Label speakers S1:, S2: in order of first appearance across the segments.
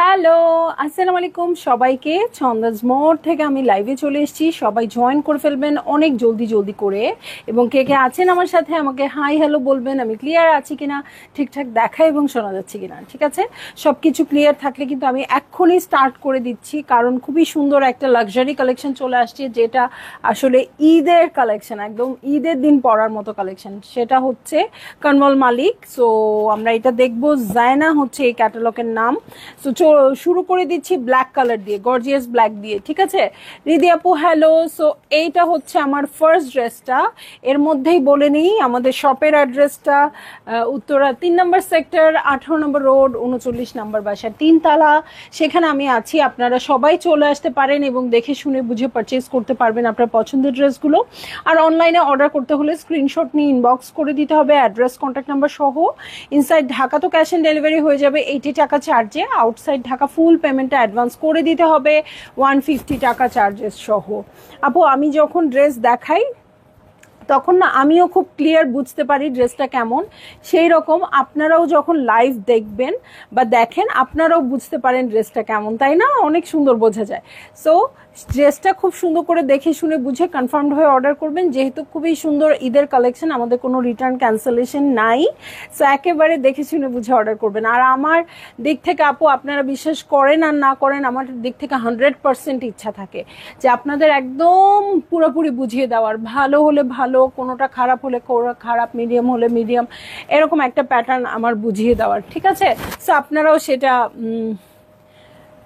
S1: Hello, আসসালামু আলাইকুম সবাইকে। ছন্দাজ মোড় থেকে আমি লাইভে চলে এসেছি। সবাই জয়েন করে ফেলবেন অনেক জলদি জলদি করে, এবং কে কে আছেন আমার সাথে আমাকে হাই হ্যালো বলবেন। আমি ক্লিয়ার আছি কিনা, ঠিকঠাক দেখা এবং শোনা যাচ্ছে কিনা। ঠিক আছে, সব কিছু ক্লিয়ার থাকলে কিন্তু আমি এক্ষুনি স্টার্ট করে দিচ্ছি, কারণ খুবই সুন্দর একটা লাক্সারি কালেকশন চলে আসছে, যেটা আসলে ঈদের কালেকশন, একদম ঈদের দিন পরার মতো কালেকশন। সেটা হচ্ছে কনমল মালিক। সো আমরা এটা দেখবো। জায়না হচ্ছে এই ক্যাটালগের নাম। সো শুরু করে দিচ্ছি ব্ল্যাক কালার দিয়ে, গর্জিয়াস ব্ল্যাক দিয়ে। ঠিক আছে রিদি আপু, হ্যালো। সো এইটা হচ্ছে আমার ফার্স্ট ড্রেসটা। এর মধ্যেই বলে নিই আমাদের শপের অ্যাড্রেসটা, উত্তরা 3 নম্বর সেক্টর, 18 নম্বর রোড, 39 নম্বর বাসা, 3 তালা। সেখানে আমি আছি। আপনারা সবাই চলে আসতে পারেন এবং দেখে শুনে বুঝে পারচেজ করতে পারবেন আপনার পছন্দের ড্রেসগুলো। আর অনলাইনে অর্ডার করতে হলে স্ক্রিনশট নিয়ে ইনবক্স করে দিতে হবে, অ্যাড্রেস কন্ট্যাক্ট নাম্বার সহ। ইনসাইড ঢাকা তো ক্যাশ অন ডেলিভারি হয়ে যাবে 80 টাকা চার্জে। আউটসাইড ঢাকা ফুল পেমেন্টটা অ্যাডভান্স করে দিতে হবে 150 টাকা চার্জেস সহ। আপু আমি যখন ড্রেস দেখাই তখন না আমিও খুব ক্লিয়ার বুঝতে পারি ড্রেসটা কেমন। সেই রকম আপনারাও যখন লাইভ দেখবেন বা দেখেন, আপনারাও বুঝতে পারেন ড্রেসটা কেমন, তাই না? অনেক সুন্দর বোঝা যায়। সো ড্রেসটা খুব সুন্দর করে দেখে শুনে বুঝে কনফার্মড হয়ে অর্ডার করবেন, যেহেতু খুবই সুন্দর ঈদের কালেকশন, আমাদের কোনো রিটার্ন ক্যান্সেলেশন নাই। সো একেবারে দেখে শুনে বুঝে অর্ডার করবেন। আর আমার দিক থেকে আপু, আপনারা বিশ্বাস করেন আর না করেন, আমার দিক থেকে 100% ইচ্ছা থাকে যে আপনাদের একদম পুরোপুরি বুঝিয়ে দেওয়ার, ভালো হলে ভালো, কোনোটা খারাপ হলে খারাপ, মিডিয়াম হলে মিডিয়াম, এরকম একটা প্যাটার্ন আমার বুঝিয়ে দেওয়ার। ঠিক আছে, সো আপনারাও সেটা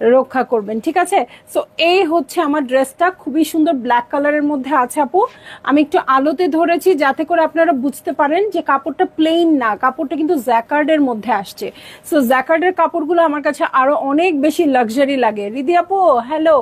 S1: রক্ষা করবেন। ঠিক আছে, সো এই হচ্ছে আমার ড্রেসটা, খুবই সুন্দর ব্ল্যাক কালারের মধ্যে আছে আপু। আমি একটু আলোতে ধরেছি যাতে করে আপনারা বুঝতে পারেন যে কাপড়টা প্লেন না, কাপড়টা কিন্তু জ্যাকার্ডের মধ্যে আসছে। সো জ্যাকার্ডের কাপড়গুলো আমার কাছে আরো অনেক বেশি লাক্সারি লাগে। রিদি আপু হ্যালো,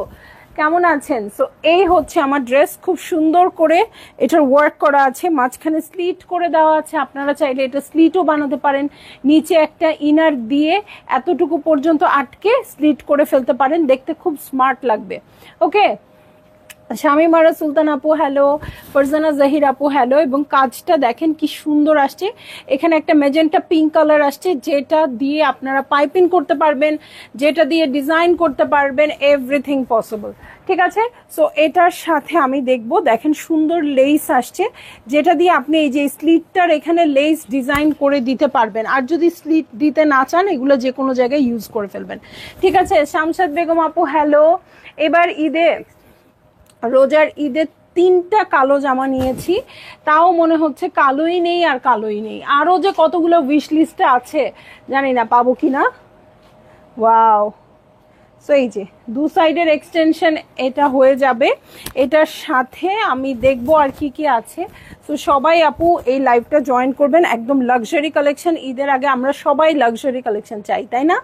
S1: কেমন আছেন? সো এই হচ্ছে আমার ড্রেস, খুব সুন্দর করে এটার ওয়ার্ক করা আছে, মাঝখানে স্লিট করে দেওয়া আছে। আপনারা চাইলে এটা স্লিটও বানাতে পারেন, নিচে একটা ইনার দিয়ে এতটুকু পর্যন্ত আটকে স্লিট করে ফেলতে পারেন, দেখতে খুব স্মার্ট লাগবে। ওকে, শামিমারা সুলতান আপু হ্যালো, ফারজানা জাহির আপু হ্যালো। এবং কাজটা দেখেন কি সুন্দর আসছে। এখানে একটা মেজেন্টা পিঙ্ক কালার আসছে, যেটা দিয়ে আপনারা পাইপিং করতে পারবেন, যেটা দিয়ে ডিজাইন করতে পারবেন, এভরিথিং পসিবল। ঠিক আছে, সো এটার সাথে আমি দেখবো, দেখেন সুন্দর লেস আসছে, যেটা দিয়ে আপনি এই যে স্লিটটার এখানে লেস ডিজাইন করে দিতে পারবেন। আর যদি স্লিট দিতে না চান, এগুলো যে কোনো জায়গায় ইউজ করে ফেলবেন। ঠিক আছে, শামশাদ বেগম আপু হ্যালো। এবার রোজার ঈদে 3টা কালো জামা নিয়েছি, তাও মনে হচ্ছে কালোই নেই আর কালোই নেই। আরো যে কতগুলো উইশ লিস্টে আছে জানি না পাবো কিনা। ওয়াও, সো এই যে দু সাইডের এক্সটেনশন এটা হয়ে যাবে। এটার সাথে আমি দেখবো আর কি কি আছে। তো সবাই আপু এই লাইভটা জয়েন করবেন। একদম লাক্সারি কালেকশন, ঈদের আগে আমরা সবাই লাক্সারি কালেকশন চাই, তাই না?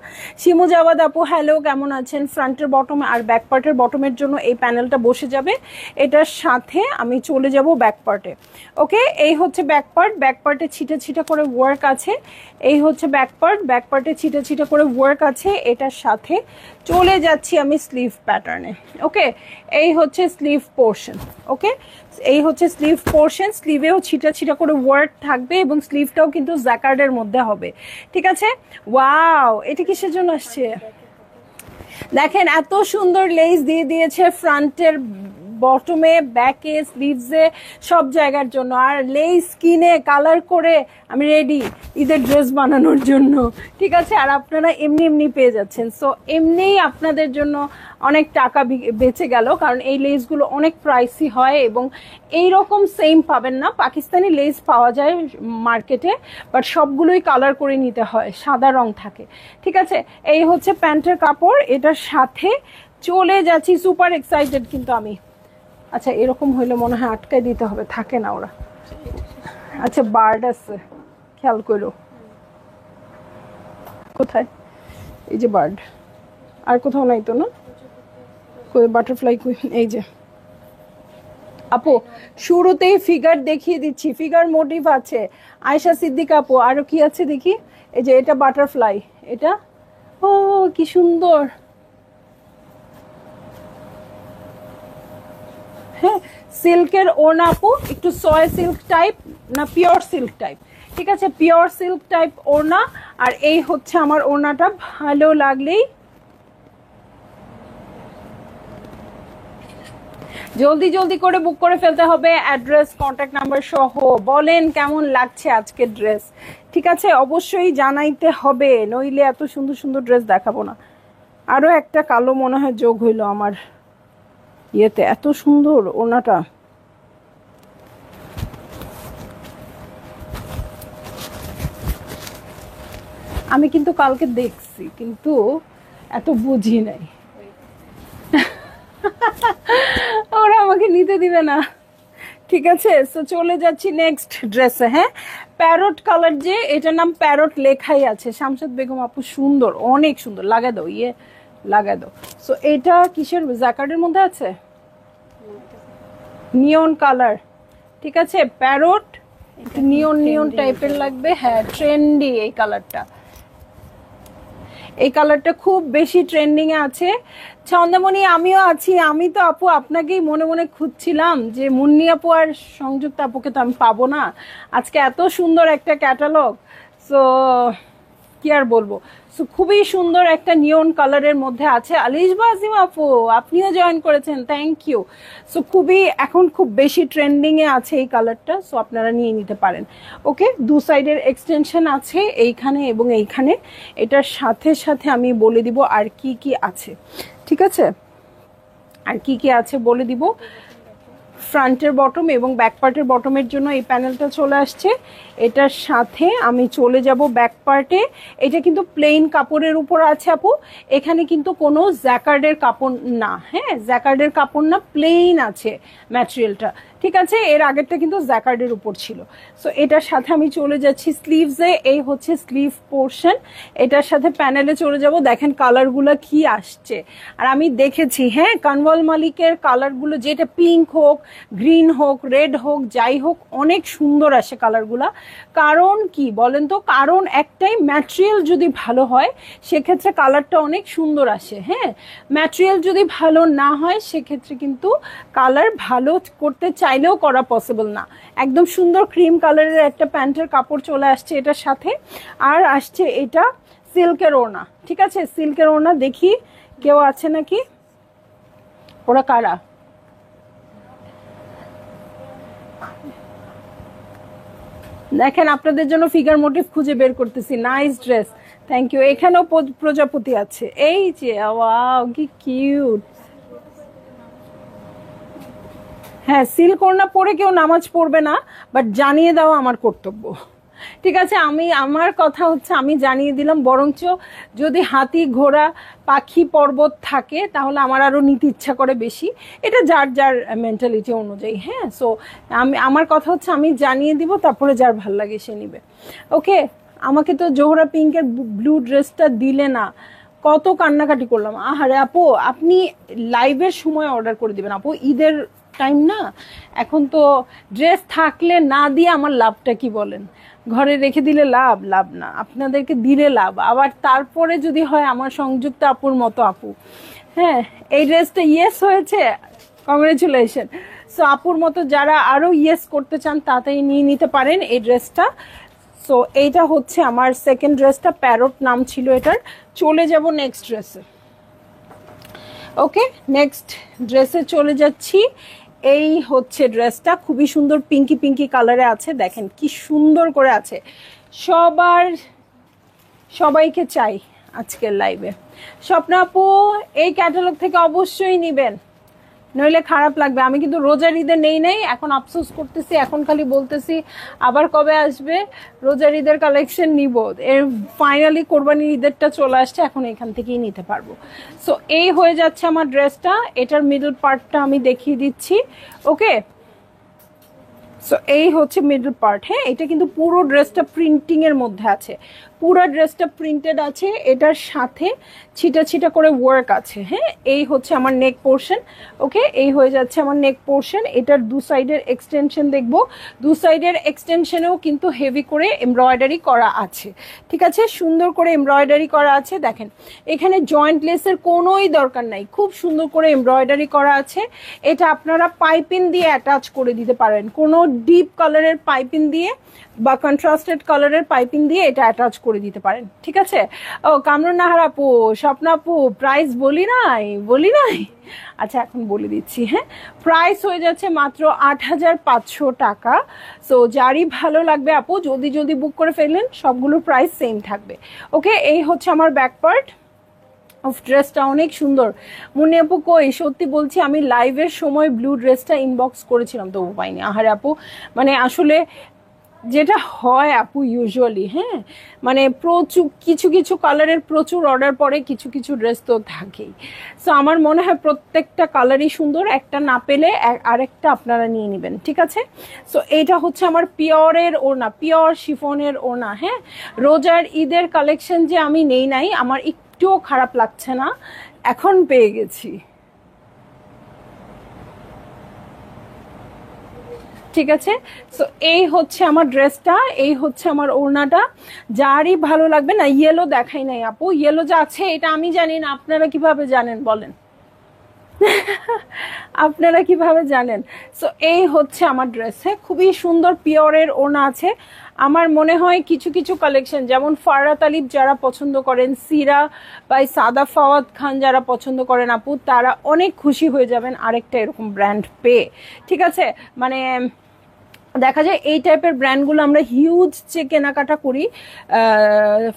S1: শিমু জাওয়াদ আপু হ্যালো, কেমন আছেন? ফ্রন্টের বটম আর ব্যাক পার্টের বটমের জন্য এই প্যানেলটা বসে যাবে। এটার সাথে আমি চলে যাব ব্যাক পার্টে। ওকে, এই হচ্ছে ব্যাক পার্ট। ব্যাক পার্টে ছিটা ছিটা করে ওয়ার্ক আছে। এই হচ্ছে ব্যাক পার্ট, ব্যাক পার্টে ছিটা ছিটা করে ওয়ার্ক আছে। এটার সাথে চলে যাচ্ছি আমি স্লিভ প্যাটার্নে। ওকে, এই হচ্ছে স্লিভ পোর্শন। ওকে, এই হচ্ছে স্লিভ পোর্শন। স্লিভেও ছিটা ছিটা করে ওয়ার্ক থাকবে এবং স্লিভটাও কিন্তু জ্যাকার্ডের মধ্যে হবে। ঠিক আছে, ওয়াও, এটা কিসের জন্য আসছে দেখেন, এত সুন্দর লেস দিয়ে দিয়েছে ফ্রন্টের, বটমে, ব্যাকে, স্লিভসে, সব জায়গার জন্য। আর লেস কিনে কালার করে আমি রেডি ঈদের ড্রেস বানানোর জন্য। ঠিক আছে, আর আপনারা এমনি এমনি পেয়ে যাচ্ছেন। সো এমনিই আপনাদের জন্য অনেক টাকা বেঁচে গেল, কারণ এই লেসগুলো অনেক প্রাইসি হয় এবং এইরকম সেম পাবেন না। পাকিস্তানি লেস পাওয়া যায় মার্কেটে, বাট সবগুলোই কালার করে নিতে হয়, সাদা রং থাকে। ঠিক আছে, এই হচ্ছে প্যান্টের কাপড়। এটার সাথে চলে যাচ্ছি, সুপার এক্সাইটেড কিন্তু আমি। আচ্ছা, এরকম হইলে মনে হয় আটকায় দিতে হবে, থাকে না ওরা। আচ্ছা, বার্ড আছে, খেয়াল করো কোথায়, এই যে বার্ড, আর কোথাও নাই তো না? বাটারফ্লাই, এই যে আপু শুরুতেই ফিগার দেখিয়ে দিচ্ছি, ফিগার মোটিভ আছে। আয়েশা সিদ্দিক আপু, আরো কি আছে দেখি। এই যে এটা বাটারফ্লাই, এটা ও কি সুন্দর। হ্যাঁ, সিল্কের ওড়না আপু, একটু সয় সিল্ক টাইপ না পিওর সিল্ক টাইপ? ঠিক আছে, পিওর সিল্ক টাইপ ওড়না। আর এই হচ্ছে আমার ওড়নাটা, ভালো লাগলেই জলদি জলদি করে বুক করে ফেলতে হবে, অ্যাড্রেস কন্ট্যাক্ট নাম্বার সহ। বলেন কেমন লাগছে আজকের ড্রেস, ঠিক আছে? অবশ্যই জানাইতে হবে, নইলে এত সুন্দর সুন্দর ড্রেস দেখাবো না। আরও একটা কালো মনে হয় যোগ হইল আমার ইয়েতে, এত সুন্দর ওনাটা। আমি কিন্তু কালকে দেখছি, কিন্তু এত বুঝি নাই। ওরা আমাকে নিতে দিবে না, ঠিক আছে? সো চলে যাচ্ছি নেক্সট ড্রেসে। হ্যাঁ, প্যারট কালার, যে এটার নাম প্যারট লেখাই আছে। শামশাদ বেগম আপু সুন্দর, অনেক সুন্দর, লাগাই দাও, ইয়ে লাগাই দাও। সো এটা কিসের, জ্যাকার্ডের মধ্যে আছে, নিয়ন কালার, ঠিক আছে? প্যারট নিয়ন নিয়ন টাইপের লাগবে, হ্যাঁ ট্রেন্ডি এই কালারটা। এই কালারটা খুব বেশি ট্রেন্ডিং এ আছে। ছন্দামণি আমিও আছি, আমি তো আপু আপনাকেই মনে মনে খুঁজছিলাম যে মুন্নি আপু আর সংযুক্ত আপুকে তো আমি পাবো না। আজকে এত সুন্দর একটা ক্যাটালগ, সো কি আর বলবো। সো খুবই সুন্দর একটা নিয়ন কালারের মধ্যে আছে। আলিশ বাজিম আপু আপনিও জয়েন করেছেন, থ্যাংক ইউ। সো খুবই এখন খুব বেশি ট্রেন্ডিং এ আছে এই কালারটা, সো আপনারা নিয়ে নিতে পারেন। ওকে, দু সাইডের এক্সটেনশন আছে এইখানে এবং এইখানে। এটার সাথে সাথে আমি বলে দিব আর কি কি আছে, ঠিক আছে? আর কি কি আছে বলে দিব। ফ্রন্টের বটম এবং ব্যাক পার্টের বটমের জন্য এই প্যানেলটা চলে আসছে। এটার সাথে আমি চলে যাব ব্যাক পার্টে। এটা কিন্তু প্লেন কাপড়ের উপর আছে আপু, এখানে কিন্তু কোনো জ্যাকার্ডের কাপড় না। হ্যাঁ, জ্যাকার্ডের কাপড় না, প্লেন আছে ম্যাটেরিয়ালটা, ঠিক আছে? এর আগেরটা কিন্তু জ্যাকার্ডের উপর ছিল। সো এটার সাথে আমি চলে যাচ্ছি স্লিভসে, এই হচ্ছে স্লিভ পোর্শন। এটার সাথে প্যানেলে চলে যাব, দেখেন কালারগুলো কি আসছে। আর আমি দেখেছি, হ্যাঁ, কানওয়াল মালিকের কালারগুলো, যেটা পিঙ্ক হোক, গ্রিন হোক, রেড হোক, যাই হোক, অনেক সুন্দর আসে কালারগুলা। কারণ কি বলেন তো? কারণ একটাই, ম্যাটেরিয়াল যদি ভালো হয় সেক্ষেত্রে কালারটা অনেক সুন্দর আসে। হ্যাঁ, ম্যাটেরিয়াল যদি ভালো না হয় সেক্ষেত্রে কিন্তু কালার ভালো করতে চাইলেও করা পসিবল না। একদম সুন্দর ক্রিম কালারের একটা প্যান্টের কাপড় চলে আসছে এটার সাথে। আর আসছে এটা সিল্কের ওড়না, ঠিক আছে? সিল্কের ওড়না, দেখি কেউ আছে নাকি, ওরা কারা? দেখেন আপনাদের জন্য ফিগার মোটিভ খুঁজে বের করতেছি। Nice dress, thank you. এখানেও প্রজাপতি আছে, এই যে, ওয়াও কি কিউট। হ্যাঁ, সিল্ক ওড়না পরে কেউ নামাজ পড়বে না, বাট জানিয়ে দেওয়া আমার কর্তব্য, ঠিক আছে? আমার কথা হচ্ছে আমি জানিয়ে দিলাম। বরঞ্চ যদি হাতি, ঘোড়া, পাখি, পর্বত থাকে তাহলে আমার আরও নিতে ইচ্ছা করে বেশি। এটা যার যার মেন্টালিটি অনুযায়ী। হ্যাঁ, সো আমার কথা হচ্ছে আমি জানিয়ে দিব, তারপরে যার ভাল লাগে সে নিবে। ওকে, আমাকে তো জোহরা পিঙ্কের ব্লু ড্রেসটা দিলে না, কত কান্নাকাটি করলাম। আহারে আপু, আপনি লাইভের সময় অর্ডার করে দিবেন আপু, ঈদের টাইম না এখন, তো ড্রেস থাকলে না দিয়ে আমার লাভটা কি বলেন? ঘরে রেখে দিলে লাভ? লাভ না, আপনাদেরকে দিলে লাভ। আবার তারপরে যদি হয় আমার সংযুক্ত আপুর মতো আপু, হ্যাঁ, এই ড্রেসটা ইয়েস হয়েছে, কংগ্রেচুলেশন। সো আপুর মতো যারা আরো ইয়েস করতে চান তাড়াতাড়ি নিয়ে নিতে পারেন এই ড্রেসটা। সো এইটা হচ্ছে আমার সেকেন্ড ড্রেসটা, প্যারট নাম ছিল এটার। চলে যাব নেক্সট ড্রেসে। ওকে, নেক্সট ড্রেসে চলে যাচ্ছি। এই হচ্ছে ড্রেসটা, খুবই সুন্দর পিঙ্কি পিঙ্কি কালারে আছে, দেখেন কি সুন্দর করে আছে। সবাইকে চাই আজকের লাইভে। স্বপ্না আপু, এই ক্যাটালগ থেকে অবশ্যই নিবেন, নইলে খারাপ লাগবে। আমি কিন্তু রোজার ঈদে নেই নাই, এখন আফসোস করতেছি, এখন খালি বলতেছি আবার কবে আসবে রোজার ঈদের কালেকশন নিব। এর ফাইনালি কোরবানির ঈদেরটা চলে আসছে, এখন এখান থেকেই নিতে পারবো। সো এই হয়ে যাচ্ছে আমার ড্রেসটা। এটার মিডল পার্টটা আমি দেখিয়ে দিচ্ছি। ওকে, সো এই হচ্ছে মিডল পার্ট। হ্যাঁ, এটা কিন্তু পুরো ড্রেসটা প্রিন্টিং এর মধ্যে আছে, পুরো ড্রেসটা প্রিন্টেড আছে, এটার সাথে ছিটা ছিটা করে ওয়ার্ক আছে। হ্যাঁ, এই হচ্ছে আমার নেক পোর্শন। ওকে, এই হয়ে যাচ্ছে আমার নেক পোর্শন। এটার দু সাইডের এক্সটেনশন দেখবো, দু সাইডের এক্সটেনশনেও কিন্তু হেভি করে এমব্রয়ডারি করা আছে, ঠিক আছে? সুন্দর করে এমব্রয়ডারি করা আছে, দেখেন এখানে জয়েন্ট লেসের কোনোই দরকার নাই, খুব সুন্দর করে এমব্রয়ডারি করা আছে। এটা আপনারা পাইপিং দিয়ে অ্যাটাচ করে দিতে পারেন, কোনো ডিপ কালারের পাইপিং দিয়ে বা কন্ট্রাস্টেড কালারের পাইপিং দিয়ে এটা অ্যাটাচ করে করে দিতে পারেন, ঠিক আছে? ও কামরুন নাহার আপু, স্বপ্না আপু, প্রাইস বলি নাই। আচ্ছা এখন বলে দিচ্ছি, হ্যাঁ, প্রাইস হয়ে যাচ্ছে মাত্র ৮৫০০ টাকা। সো যারই ভালো লাগবে আপু জলদি জলদি বুক করে ফেললেন, সবগুলোর প্রাইস সেম থাকবে। ওকে, এই হচ্ছে আমার ব্যাক পার্ট অফ ড্রেসটা, অনেক সুন্দর। মুন্নি আপু কই, সত্যি বলছি আমি লাইভের সময় ব্লু ড্রেসটা ইনবক্স করেছিলাম তবু পাইনি। আহারে আপু, মানে আসলে যেটা হয় আপু ইউজুয়ালি, হ্যাঁ, মানে প্রচুর কিছু কিছু কালারের প্রচুর অর্ডার পড়ে, কিছু কিছু ড্রেস তো থাকেই। সো আমার মনে হয় প্রত্যেকটা কালারই সুন্দর, একটা না পেলে আরেকটা আপনারা নিয়ে নেবেন, ঠিক আছে? সো এইটা হচ্ছে আমার পিওরের ওড়না, পিওর শিফনের ওড়না। হ্যাঁ, রোজার ঈদের কালেকশন যে আমি নেই নাই, আমার একটুও খারাপ লাগছে না, এখন পেয়ে গেছি, ঠিক আছে? সো এই হচ্ছে আমার ড্রেসটা, এই হচ্ছে আমার ওড়নাটা। যারই ভালো লাগবে না, ইয়েলো দেখাই নাই আপু, ইয়েলো যা আছে এটা আমি জানি না, আপনারা কিভাবে জানেন বলেন? আপনারা কিভাবে জানেন? সো এই হচ্ছে আমার ড্রেস, হ্যাঁ, খুবই সুন্দর পিওরের ওড়না আছে। আমার মনে হয় কিছু কিছু কালেকশন যেমন ফারহাত আলিফ যারা পছন্দ করেন, সিরা বাই সাদা ফাওয়াদ খান যারা পছন্দ করেন আপু, তারা অনেক খুশি হয়ে যাবেন আরেকটা এরকম ব্র্যান্ড পেয়ে, ঠিক আছে? মানে দেখা যায় এই টাইপের ব্র্যান্ডগুলো আমরা হিউজ যে কেনাকাটা করি,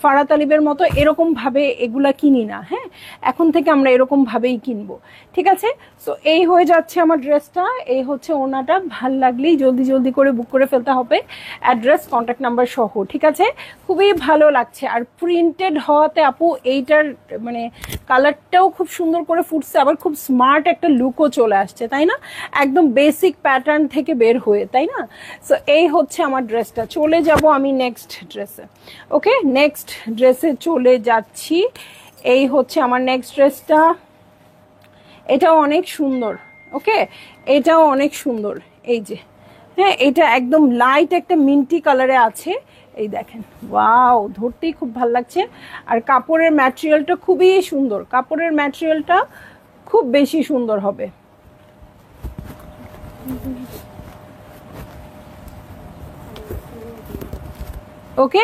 S1: ফারহাত আলিফের মতো এরকম ভাবে এগুলা কিনি না, হ্যাঁ, এখন থেকে আমরা এরকম ভাবেই কিনবো, ঠিক আছে? সো এই হয়ে যাচ্ছে আমার ড্রেসটা, এই হচ্ছে ওড়নাটা। ভাল লাগলেই জলদি জলদি করে বুক করে ফেলতে হবে, অ্যাড্রেস কন্ট্যাক্ট নাম্বার সহ, ঠিক আছে? খুবই ভালো লাগছে, আর প্রিন্টেড হওয়াতে আপু এইটার মানে কালারটাও খুব সুন্দর করে ফুটছে, আবার খুব স্মার্ট একটা লুকও চলে আসছে, তাই না? একদম বেসিক প্যাটার্ন থেকে বের হয়ে, তাই না? সো এই হচ্ছে আমার ড্রেসটা। চলে যাব আমি নেক্সট ড্রেসে। ওকে, নেক্সট ড্রেসে চলে যাচ্ছি। এই হচ্ছে আমার নেক্সট ড্রেসটা, এটাও অনেক সুন্দর। ওকে, এটাও অনেক সুন্দর, এই যে, হ্যাঁ, এটা একদম লাইট একটা মিন্টি কালারে আছে, এই দেখেন, ওয়াও, ধরতেই খুব ভালো লাগছে। আর কাপড়ের ম্যাটেরিয়ালটা খুবই সুন্দর, কাপড়ের ম্যাটেরিয়ালটা খুব বেশি সুন্দর হবে। ওকে,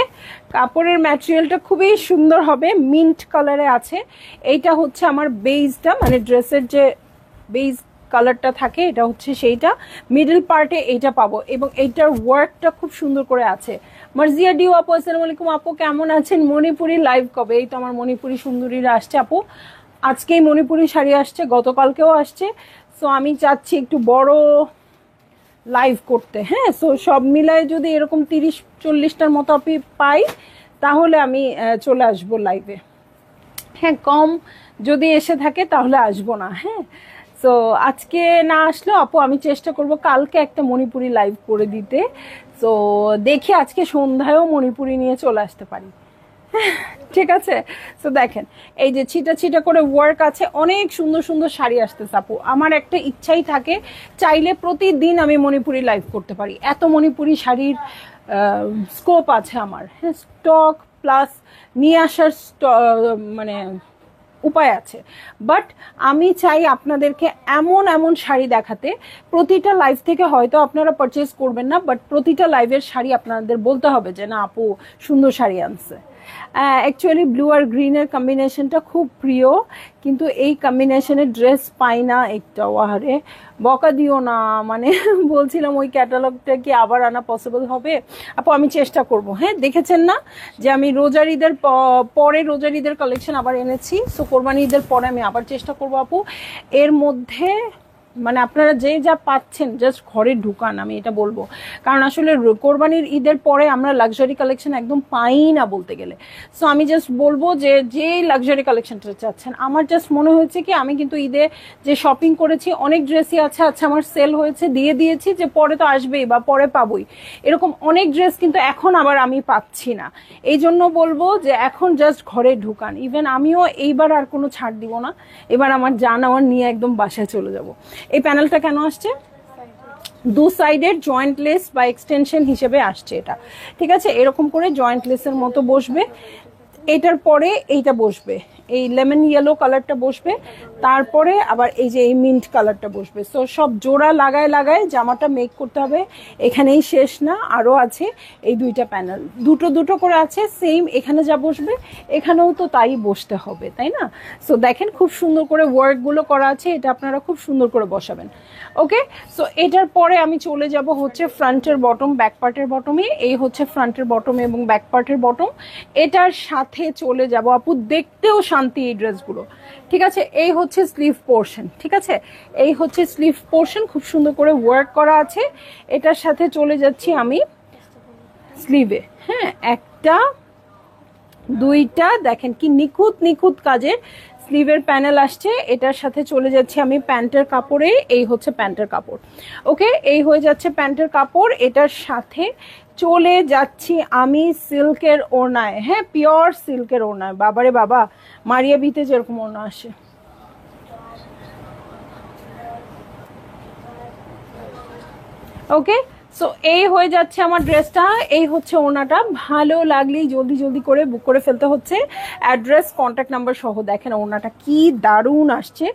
S1: কাপড়ের ম্যাটেরিয়ালটা খুবই সুন্দর হবে, মিন্ট কালারে আছে। এইটা হচ্ছে আমার বেজটা, মানে ড্রেসের যে বেজ কালারটা থাকে এটা হচ্ছে সেইটা, মিডল পার্টে এইটা পাবো, এবং এইটার ওয়ার্কটা খুব সুন্দর করে আছে। মার্জিয়া ডিউ আপু, আসসালামু আলাইকুম আপু, কেমন আছেন? মণিপুরি লাইভ কবে? এই তো আমার মণিপুরি সুন্দরীরা আসছে আপু, আজকেই মণিপুরি শাড়ি আসছে, গতকালকেও আসছে। সো আমি চাচ্ছি একটু বড় লাইভ করতে, হ্যাঁ। সো সব মিলায় যদি এরকম 30-40টার মতো আমি পাই তাহলে আমি চলে আসবো লাইভে, হ্যাঁ। কম যদি এসে থাকে তাহলে আসবো না, হ্যাঁ। সো আজকে না আসলেও আপু আমি চেষ্টা করব কালকে একটা মণিপুরি লাইভ করে দিতে। সো দেখি আজকে সন্ধ্যায়ও মণিপুরি নিয়ে চলে আসতে পারি, ঠিক আছে? তো দেখেন এই যে ছিটা ছিটা করে ওয়ার্ক আছে, অনেক সুন্দর সুন্দর শাড়ি আসতেছে আপু। আমার একটা ইচ্ছাই থাকে, চাইলে প্রতিদিন আমি মণিপুরি লাইভ করতে পারি, এত মণিপুরি শাড়ির স্কোপ আছে আমার, হ্যাঁ। স্টক প্লাস নিয়ে আসার মানে উপায় আছে, বাট আমি চাই আপনাদেরকে এমন এমন শাড়ি দেখাতে, প্রতিটা লাইভ থেকে হয়তো আপনারা পারচেজ করবেন না, বাট প্রতিটা লাইভের শাড়ি আপনাদের বলতে হবে যে না আপু সুন্দর শাড়ি আনছে। অ্যাকচুয়ালি ব্লু আর গ্রিনের কম্বিনেশনটা খুব প্রিয়, কিন্তু এই কম্বিনেশনের ড্রেস পাই না একটাও। আহারে বকা দিও না, মানে বলছিলাম ওই ক্যাটালগটা কি আবার আনা পসিবল হবে আপু? আমি চেষ্টা করব, হ্যাঁ। দেখেছেন না যে আমি রোজার ঈদের পরে রোজার ঈদের কালেকশন আবার এনেছি, সো কোরবানি ঈদের পরে আমি আবার চেষ্টা করব আপু। এর মধ্যে মানে আপনারা যে যা পাচ্ছেন জাস্ট ঘরে ঢুকান, আমি এটা বলবো, কারণ আসলে কোরবানির ঈদের পরে আমরা লাক্সারি কালেকশন একদম পাই না বলতে গেলে। সো আমি জাস্ট বলবো যে যে লাক্সারি কালেকশনটা চাচ্ছেন, আমার জাস্ট মনে হয়েছে কি আমি কিন্তু ঈদে যে শপিং করেছি অনেক ড্রেসই আছে, আচ্ছা আমার সেল হয়েছে দিয়ে দিয়েছি, যে পরে তো আসবেই বা পরে পাবোই, এরকম অনেক ড্রেস কিন্তু এখন আবার আমি পাচ্ছি না। এই জন্য বলবো যে এখন জাস্ট ঘরে ঢুকান। ইভেন আমিও এইবার আর কোনো ছাড় দিব না, এবার আমার যা নেওয়ার নিয়ে একদম বাসায় চলে যাব। এই প্যানেলটা কেন আসছে? দু সাইডের জয়েন্ট লেস বা এক্সটেনশন হিসেবে আসছে এটা, ঠিক আছে? এরকম করে জয়েন্ট লেসের মতো বসবে, এটার পরে এইটা বসবে, এই লেমন ইয়েলো কালারটা বসবে, তারপরে আবার এই যে এই মিন্ট কালারটা বসবে। সো সব জোড়া লাগায় লাগায় জামাটা মেক করতে হবে। এখানেই শেষ না, আরও আছে এই দুইটা প্যানেল, দুটো দুটো করে আছে সেম। এখানে যা বসবে এখানেও তো তাই বসতে হবে, তাই না? সো দেখেন খুব সুন্দর করে ওয়ার্কগুলো করা আছে, এটা আপনারা খুব সুন্দর করে বসাবেন। ওকে, সো এটার পরে আমি চলে যাব হচ্ছে ফ্রন্টের বটম, ব্যাক পার্টের বটমে। এই হচ্ছে ফ্রন্টের বটম এবং ব্যাক পার্টের বটম। এটার সাথে চলে যাব আপু, দেখতেও শান্তি এই ড্রেসগুলো, ঠিক আছে? এই হচ্ছে স্লিভ পোর্শন, ঠিক আছে? এই হচ্ছে স্লিভ পোর্শন, খুব সুন্দর করে ওয়ার্ক করা আছে। এটার সাথে চলে যাচ্ছি আমি স্লিভে। হ্যাঁ, একটা দুইটা, দেখেন কি নিখুঁত নিখুঁত কাজের স্লিভের প্যানেল আসছে। এটার সাথে চলে যাচ্ছি আমি প্যান্টের কাপড়ে। এই হচ্ছে প্যান্টের কাপড়। ওকে, এই হয়ে যাচ্ছে প্যান্টের কাপড়। এটার সাথে চলে যাচ্ছি আমি সিল্কের ওড়নায়। হ্যাঁ, পিওর সিল্কের ওড়নায়। বাবারে বাবা, মারিয়া বিতে যেরকম ওড়না আসে। ওকে, সো এই হয়ে যাচ্ছে আমার ড্রেসটা। এই হচ্ছে ওড়নাটা। ভালো লাগলেই জলদি জলদি করে বুক করে ফেলতে হচ্ছে, অ্যাড্রেস কন্ট্যাক্ট নাম্বার সহ। দেখেন ওড়নাটা কি দারুণ আসছে,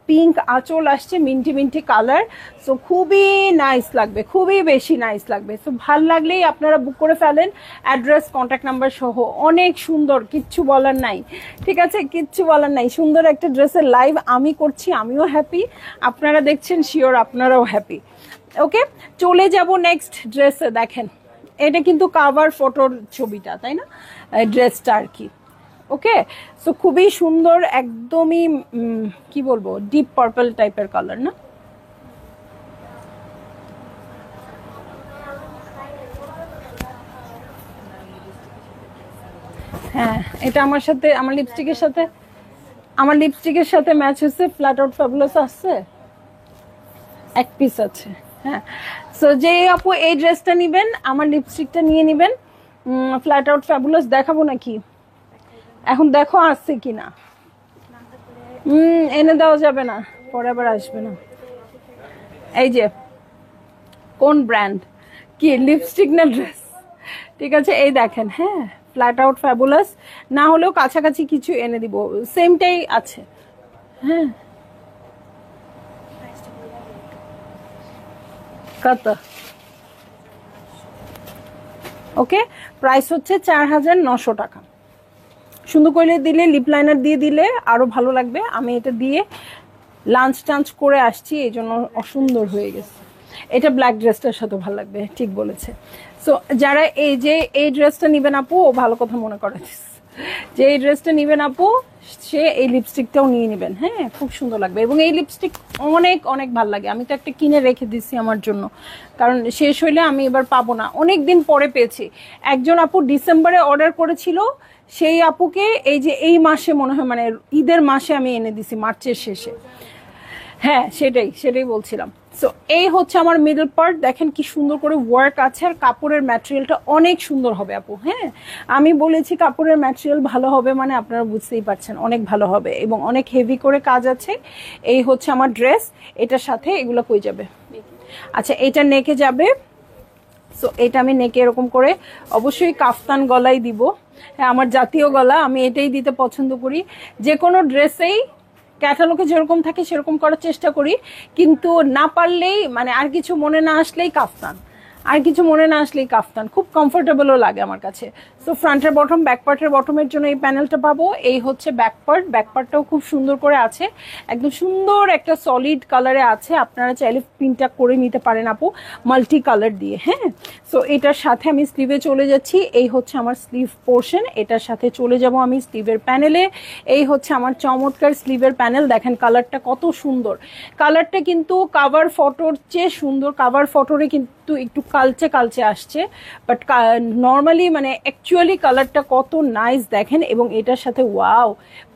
S1: পিঙ্ক আঁচল আসছে, মিন্টি মিন্টি কালার। সো খুবই নাইস লাগবে, খুবই বেশি নাইস লাগবে। সো ভাল লাগলেই আপনারা বুক করে ফেলেন, অ্যাড্রেস কন্ট্যাক্ট নাম্বার সহ। অনেক সুন্দর, কিচ্ছু বলার নাই, ঠিক আছে? কিচ্ছু বলার নাই। সুন্দর একটা ড্রেসের লাইভ আমি করছি, আমিও হ্যাপি, আপনারা দেখছেন, শিওর আপনারাও হ্যাপি। ওকে, চলে যাব নেক্সট ড্রেসে। দেখেন এটা কিন্তু কাভার ফটোর ছবিটা, তাই না? ড্রেসটা আর কি। ওকে, সো খুবই সুন্দর, একদমই কি বলবো, ডিপ পার্পল টাইপের কালার না? হ্যাঁ, এটা আমার সাথে, আমার লিপস্টিকের সাথে ম্যাচ হচ্ছে। ফ্ল্যাট আউট ফ্যাবুলাস আসছে, এক পিস আছে। হ্যাঁ, সো যে আপু এই ড্রেসটা নিবেন, আমার লিপস্টিকটা নিয়ে নিবেন। ফ্ল্যাট আউট ফ্যাবুলাস দেখাবো নাকি? এখন দেখো আসছে কিনা। এনে দেওয়া যাবে না, পরে আবার আসবে না। এই যে কোন ব্র্যান্ড, কি লিপস্টিক না ড্রেস? ঠিক আছে, এই দেখেন। হ্যাঁ, ফ্ল্যাট আউট ফ্যাবুলাস, না হলেও কাছাকাছি কিছু এনে দিব, সেমটাই আছে। হ্যাঁ, কত? ওকে, প্রাইস হচ্ছে 4900 টাকা। সুন্দর করে দিলে, লিপ লাইনার দিয়ে দিলে আরো ভালো লাগবে। আমি এটা দিয়ে লাঞ্চ টাঞ্চ করে আসছি, এই জন্য অসুন্দর হয়ে গেছে। এটা ব্ল্যাক ড্রেসটার সাথে ভালো লাগবে, ঠিক বলেছে। সো যারা এই যে এই ড্রেসটা নিবেন আপু, ও ভালো কথা মনে করে যে এই ড্রেসটা নিবেন আপু, সে এই লিপস্টিকটাও নিয়ে নেবেন। হ্যাঁ, খুব সুন্দর লাগবে, এবং এই লিপস্টিক অনেক অনেক ভালো লাগে। আমি তো একটা কিনে রেখে দিচ্ছি আমার জন্য, কারণ শেষ হইলে আমি এবার পাবো না। অনেক দিন পরে পেয়েছি। একজন আপু ডিসেম্বরে অর্ডার করেছিল, সেই আপুকে এই যে এই মাসে মনে হয়, মানে ঈদের মাসে আমি এনে দিছি, মার্চের শেষে। হ্যাঁ, সেটাই বলছিলাম। সো এই হচ্ছে আমার মিডল পার্ট। দেখেন কি সুন্দর করে ওয়ার্ক আছে, আর কাপড়ের ম্যাটেরিয়ালটা অনেক সুন্দর হবে আপু। হ্যাঁ, আমি বলেছি কাপড়ের ম্যাটেরিয়াল ভালো হবে, মানে আপনারা বুঝতেই পারছেন অনেক ভালো হবে, এবং অনেক হেভি করে কাজ আছে। এই হচ্ছে আমার ড্রেস। এটার সাথে এগুলো কই যাবে? আচ্ছা, এটা নেকে যাবে। সো এটা আমি নেকে এরকম করে, অবশ্যই কাফতান গলাই দিব। হ্যাঁ, আমার জাতীয় গলা, আমি এটাই দিতে পছন্দ করি। যে কোনো ড্রেসেই ক্যাটালগে যেরকম থাকে সেরকম করার চেষ্টা করি, কিন্তু না পারলেই, মানে আর কিছু মনে না আসলেই কাফতান, খুব কমফোর্টেবলও লাগে আমার কাছে। সো ফ্রন্টের বটম, ব্যাক পার্টের বটমের জন্য এই প্যানেলটা পাবো। এই হচ্ছে ব্যাক পার্টটাও খুব সুন্দর করে আছে, একদম সুন্দর একটা সলিড কালারে আছে। আপনারা চাইলে প্রিন্টটা করে নিতে পারেন আপু, মাল্টি কালার দিয়ে। হ্যাঁ, সো এটার সাথে আমি স্লিভে চলে যাচ্ছি। এই হচ্ছে আমার স্লিভ পোর্শন। এটার সাথে চলে যাব আমি স্লিভের প্যানেলে। এই হচ্ছে আমার চমৎকার স্লিভের প্যানেল। দেখেন কালারটা কত সুন্দর। কালারটা কিন্তু কাভার ফটোর চেয়ে সুন্দর। কাভার ফটোরে কিন্তু একটু কালচে কালচে আসছে, বাট নর্মালি মানে অ্যাকচুয়ালি কালারটা কত নাইস দেখেন। এবং এটার সাথে ওয়াও,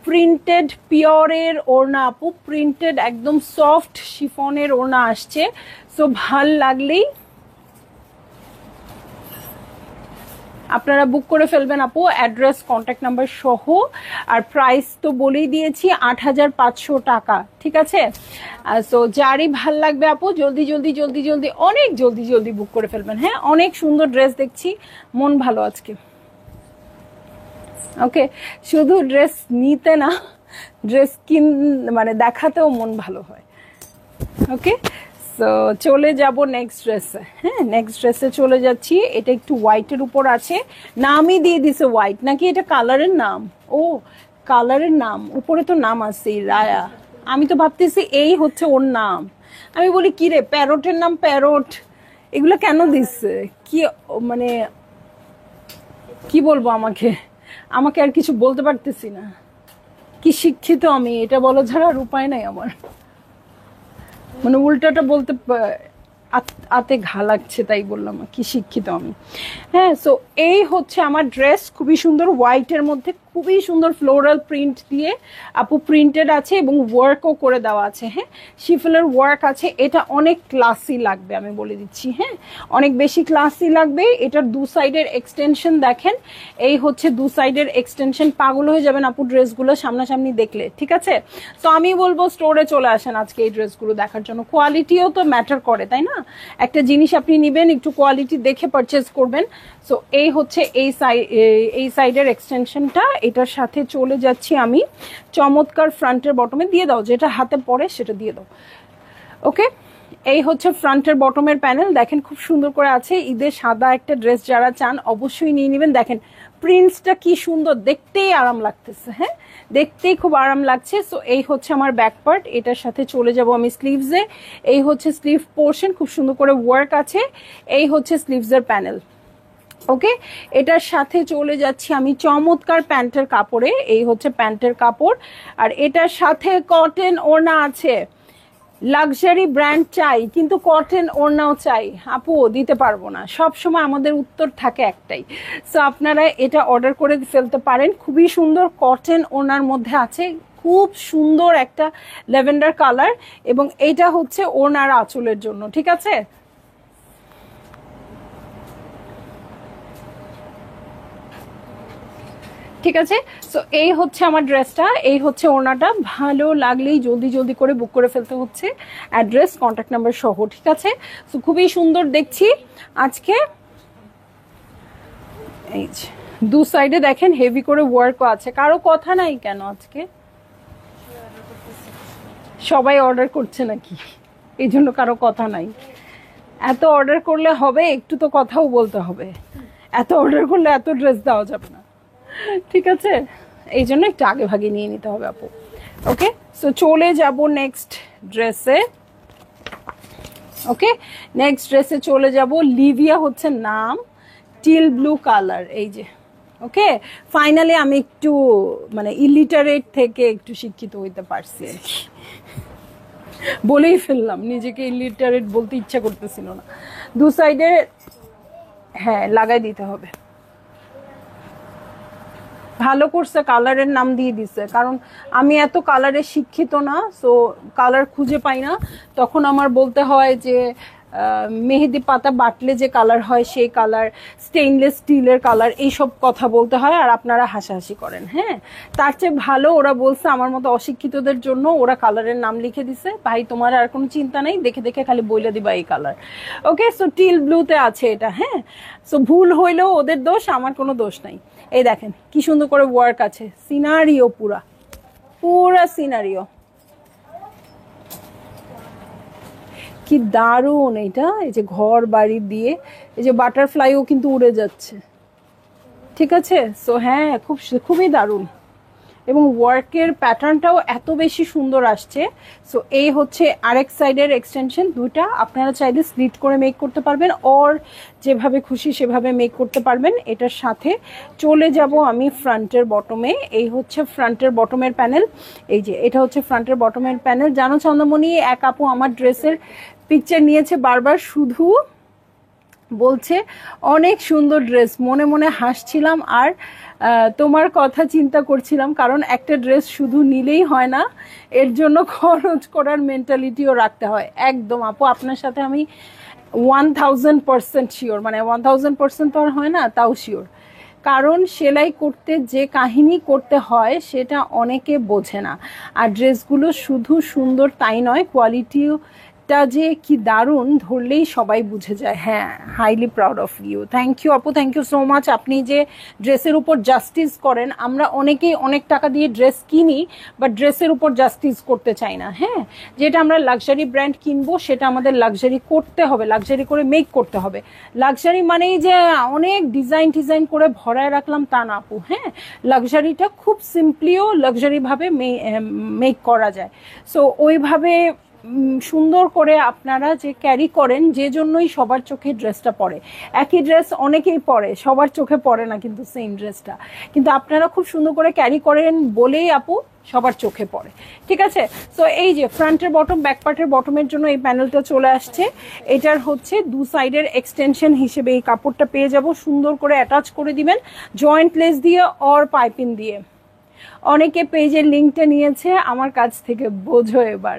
S1: প্রিন্টেড পিওরের ওড়না আপু, প্রিন্টেড একদম সফট শিফনের ওড়না আসছে। সো ভাল লাগলেই আপনারা বুক করে ফেলবেন আপু, অ্যাড্রেস কন্ট্যাক্ট নাম্বার সহ। আর প্রাইস তো বলেই দিয়েছি, 8500 টাকা, ঠিক আছে? সো যারই ভাল লাগবে আপু, জলদি জলদি জলদি জলদি, অনেক জলদি জলদি বুক করে ফেলবেন। হ্যাঁ, অনেক সুন্দর ড্রেস দেখছি, মন ভালো আজকে। ওকে, শুধু ড্রেস নিতে না, ড্রেস মানে দেখাতেও মন ভালো হয়। ওকে, সো চলে যাব নেক্সট ড্রেসে। হ্যাঁ, নেক্সট ড্রেসে চলে যাচ্ছি। এটা একটু হোয়াইটের উপর আছে, নামই দিয়ে দিছে হোয়াইট, নাকি এটা কালারের নাম? ও, কালারের নাম, উপরে তো নাম আছে রায়া। আমি তো ভাবতেছি এই হচ্ছে ওর নাম। আমি বলি কি রে, প্যারটের নাম প্যারট, এগুলো কেন দিচ্ছে? কি মানে কি বলবো, আমাকে আমাকে আর কিছু বলতে পারতেছি না। কি শিক্ষিত আমি, এটা বলা ছাড়া আর উপায় নাই আমার। মানে উল্টাটা বলতে আতে ঘা লাগছে, তাই বললাম কি শিক্ষিত আমি। হ্যাঁ, সো এই হচ্ছে আমার ড্রেস, খুবই সুন্দর হোয়াইটের মধ্যে, খুবই সুন্দর ফ্লোরাল প্রিন্ট দিয়ে আপু প্রিন্টেড আছে এবং ওয়ার্কও করে দেওয়া আছে। হ্যাঁ, শিফলের ওয়ার্ক আছে। এটা অনেক ক্লাসি লাগবে, আমি বলে দিচ্ছি। হ্যাঁ, অনেক বেশি ক্লাসি লাগবে। এটার দু সাইডের এক্সটেনশন দেখেন, এই হচ্ছে দু সাইডের এক্সটেনশন। পাগল হয়ে যাবেন আপু ড্রেসগুলো সামনাসামনি দেখলে। ঠিক আছে, তো আমি বলবো স্টোরে চলে আসেন আজকে এই ড্রেসগুলো দেখার জন্য। কোয়ালিটিও তো ম্যাটার করে, তাই না? একটা জিনিস আপনি নেবেন, একটু কোয়ালিটি দেখে পারচেজ করবেন। সো এই হচ্ছে এই সাইডের এক্সটেনশনটা। এটার সাথে চলে যাচ্ছি আমি চমৎকার ফ্রন্টের বটমে। দিয়ে দাও, যেটা হাতে পরে সেটা দিয়ে দাও। ওকে, এই হচ্ছে ফ্রন্টের বটমের প্যানেল, দেখেন খুব সুন্দর করে আছে। ঈদের সাদা একটা ড্রেস যারা চান অবশ্যই নিয়ে নেবেন। দেখেন প্রিন্টসটা কি সুন্দর, দেখতেই আরাম লাগতেছে। হ্যাঁ, দেখতেই খুব আরাম লাগছে। সো এই হচ্ছে আমার ব্যাক পার্ট। এটার সাথে চলে যাব আমি স্লিভসে। এই হচ্ছে স্লিভ পোর্শন, খুব সুন্দর করে ওয়ার্ক আছে। এই হচ্ছে স্লিভসের প্যানেল। ওকে, এটার সাথে চলে যাচ্ছি আমি চমৎকার প্যান্টের কাপড়ে। এই হচ্ছে প্যান্টের কাপড়, আর এটার সাথে কটন ওড়না আছে। লাক্সারি ব্র্যান্ড চাই, কিন্তু কটন ওড়নাও চাই। আপু দিতে পারবো না, সব সময় আমাদের উত্তর থাকে একটাই। সো আপনারা এটা অর্ডার করে ফেলতে পারেন। খুবই সুন্দর কটন ওড়নার মধ্যে আছে, খুব সুন্দর একটা ল্যাভেন্ডার কালার, এবং এইটা হচ্ছে ওড়নার আঁচলের জন্য। ঠিক আছে, ঠিক আছে। সো এই হচ্ছে আমার ড্রেসটা, এই হচ্ছে ওড়নাটা। ভালো লাগলেই জলদি জলদি করে বুক করে ফেলতে হচ্ছে, অ্যাড্রেস কন্ট্যাক্ট নাম্বার সহ। ঠিক আছে, সো খুবই সুন্দর দেখছি আজকে। এই যে দু সাইডে দেখেন হেভি করে ওয়ার্কও আছে। কারো কথা নাই কেন আজকে? সবাই অর্ডার করছে নাকি? এই জন্য কারো কথা নাই। এত অর্ডার করলে হবে, একটু তো কথাও বলতে হবে। এত অর্ডার করলে এত ড্রেস দেওয়া যাবে না। ঠিক আছে, এই জন্য একটু আগে ভাগে নিয়ে নিতে হবে আপু। ওকে, সো চলে যাব নেক্সট ড্রেসে। ওকে, নেক্সট ড্রেসে চলে যাব। লিভিয়া হচ্ছে নাম, টিল ব্লু কালার। এই যে ওকে, ফাইনালি আমি একটু মানে ইলিটারেট থেকে একটু শিক্ষিত হইতে পারছি আর কি। বলেই ফেললাম, নিজেকে ইলিটারেট বলতে ইচ্ছা করতেছিল না। দু সাইডে হ্যাঁ লাগাই দিতে হবে। ভালো করছে কালারের নাম দিয়ে দিছে, কারণ আমি এত কালারে শিক্ষিত না। সো কালার খুঁজে পাই না, তখন আমার বলতে হয় যে মেহেদি পাতা বাটলে যে কালার হয় সেই কালার, স্টেইনলেস স্টিলের কালার, এইসব কথা বলতে হয়, আর আপনারা হাসাহাসি করেন। হ্যাঁ, তার চেয়ে ভালো ওরা বলছে আমার মতো অশিক্ষিতদের জন্য, ওরা কালারের নাম লিখে দিছে। ভাই তোমার আর কোনো চিন্তা নেই, দেখে দেখে খালি বইলে দিবা এই কালার। ওকে, সো টিল ব্লুতে আছে এটা। হ্যাঁ, সো ভুল হইলেও ওদের দোষ, আমার কোনো দোষ নাই। এই দেখেন কি সুন্দর করে ওয়ার্ক আছে, সিনারিও পুরা পুরা সিনারিও, কি দারুণ এটা। এই যে ঘর বাড়ি দিয়ে এই যে বাটারফ্লাইও কিন্তু উড়ে যাচ্ছে। ঠিক আছে, সো হ্যাঁ খুবই দারুণ, এবং ওয়ার্কের প্যাটার্নটাও এত বেশি সুন্দর আসছে। সো এই হচ্ছে আরেক সাইডের এক্সটেনশন দুটা। আপনারা চাইলে স্লিট করে মেক করতে পারবেন, অর যেভাবে খুশি সেভাবে মেক করতে পারবেন। এটার সাথে চলে যাব আমি ফ্রন্টের বটমে। এই হচ্ছে ফ্রন্টের বটমের প্যানেল। এই যে এটা হচ্ছে ফ্রন্টের বটমের প্যানেল। জানো চন্দ্রমণি, এক আপু আমার ড্রেসের পিকচার নিয়েছে বারবার, শুধু বলছে অনেক সুন্দর ড্রেস। মনে মনে হাসছিলাম আর তোমার কথা চিন্তা করছিলাম, কারণ একটা ড্রেস শুধু নিলেই হয় না, এর জন্য খরচ করার মেন্টালিটিও রাখতে হয়। একদম আপু, আপনার সাথে আমি 1000% শিওর, মানে 1000% তো আর হয় না, তাও শিওর। কারণ সেলাই করতে যে কাহিনী করতে হয় সেটা অনেকে বোঝে না। আর ড্রেসগুলো শুধু সুন্দর তাই নয়, কোয়ালিটিও এটা যে কি দারুণ, ধরলেই সবাই বুঝে যায়। হ্যাঁ, highly proud of you. Thank you আপু, থ্যাংক ইউ সো মাচ। আপনি যে ড্রেসের উপর জাস্টিস করেন, আমরা অনেকেই অনেক টাকা দিয়ে ড্রেস কিনি বাট ড্রেসের উপর জাস্টিস করতে চাই না। হ্যাঁ, যেটা আমরা লাক্সারি ব্র্যান্ড কিনবো সেটা আমাদের লাক্সারি করতে হবে, লাক্সারি করে মেক করতে হবে। লাক্সারি মানেই যে অনেক ডিজাইন করে ভরায় রাখলাম তা না আপু। হ্যাঁ, লাক্সারিটা খুব সিম্পলিও লাক্সারিভাবে মেক করা যায়। সো ওইভাবে সুন্দর করে আপনারা যে ক্যারি করেন, যে জন্যই সবার চোখে ড্রেসটা পড়ে। একই ড্রেস অনেকেই পরে, সবার চোখে পড়ে না কিন্তু সেম ড্রেসটা, কিন্তু আপনারা খুব সুন্দর করে ক্যারি করেন বলেই আপু সবার চোখে পড়ে। ঠিক আছে, সো এই যে ফ্রন্টের বটম, ব্যাক পার্টের বটমের জন্য এই প্যানেলটা চলে আসছে। এটার হচ্ছে দু সাইডের এক্সটেনশন হিসেবে এই কাপড়টা পেয়ে যাব। সুন্দর করে অ্যাটাচ করে দিবেন জয়েন্ট লেস দিয়ে অর পাইপিং দিয়ে। অনেকে পেজের লিঙ্কটা নিয়েছে আমার কাছ থেকে, বোঝো এবার।